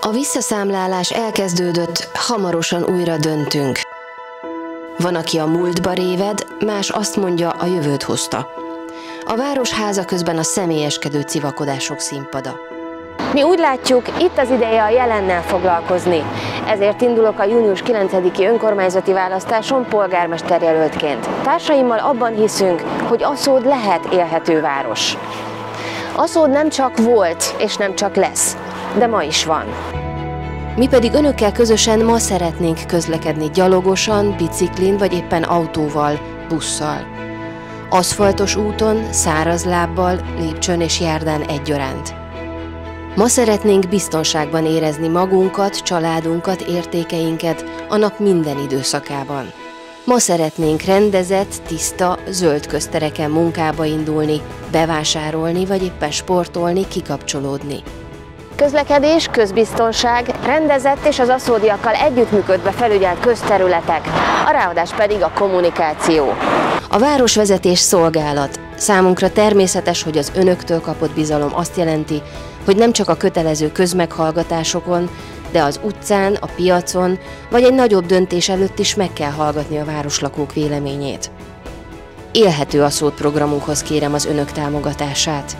A visszaszámlálás elkezdődött, hamarosan újra döntünk. Van, aki a múltba réved, más azt mondja, a jövőt hozta. A városháza közben a személyeskedő civakodások színpada. Mi úgy látjuk, itt az ideje a jelennel foglalkozni. Ezért indulok a június 9-i önkormányzati választáson polgármesterjelöltként. Társaimmal abban hiszünk, hogy Aszód lehet élhető város. Aszód nem csak volt, és nem csak lesz, de ma is van. Mi pedig önökkel közösen ma szeretnénk közlekedni gyalogosan, biciklin vagy éppen autóval, busszal. Aszfaltos úton, száraz lábbal, lépcsőn és járdán egyaránt. Ma szeretnénk biztonságban érezni magunkat, családunkat, értékeinket a nap minden időszakában. Ma szeretnénk rendezett, tiszta, zöld köztereken munkába indulni, bevásárolni vagy éppen sportolni, kikapcsolódni. Közlekedés, közbiztonság, rendezett és az aszódiakkal együttműködve felügyelt közterületek, a ráadás pedig a kommunikáció. A városvezetés szolgálat. Számunkra természetes, hogy az önöktől kapott bizalom azt jelenti, hogy nem csak a kötelező közmeghallgatásokon, de az utcán, a piacon, vagy egy nagyobb döntés előtt is meg kell hallgatni a városlakók véleményét. Élhető Aszód programunkhoz kérem az önök támogatását.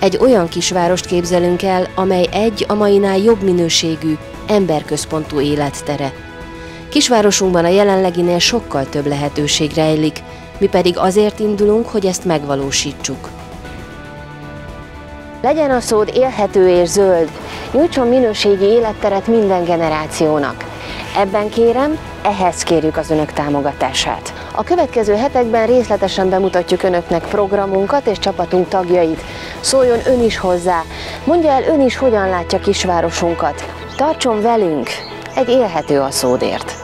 Egy olyan kisvárost képzelünk el, amely a mainál jobb minőségű, emberközpontú élettere. Kisvárosunkban a jelenleginél sokkal több lehetőség rejlik, mi pedig azért indulunk, hogy ezt megvalósítsuk. Legyen Aszód élhető és zöld, nyújtson minőségi életteret minden generációnak. Ebben kérem, ehhez kérjük az önök támogatását. A következő hetekben részletesen bemutatjuk önöknek programunkat és csapatunk tagjait. Szóljon ön is hozzá, mondja el ön is, hogyan látja kisvárosunkat. Tartson velünk egy élhető Aszódért!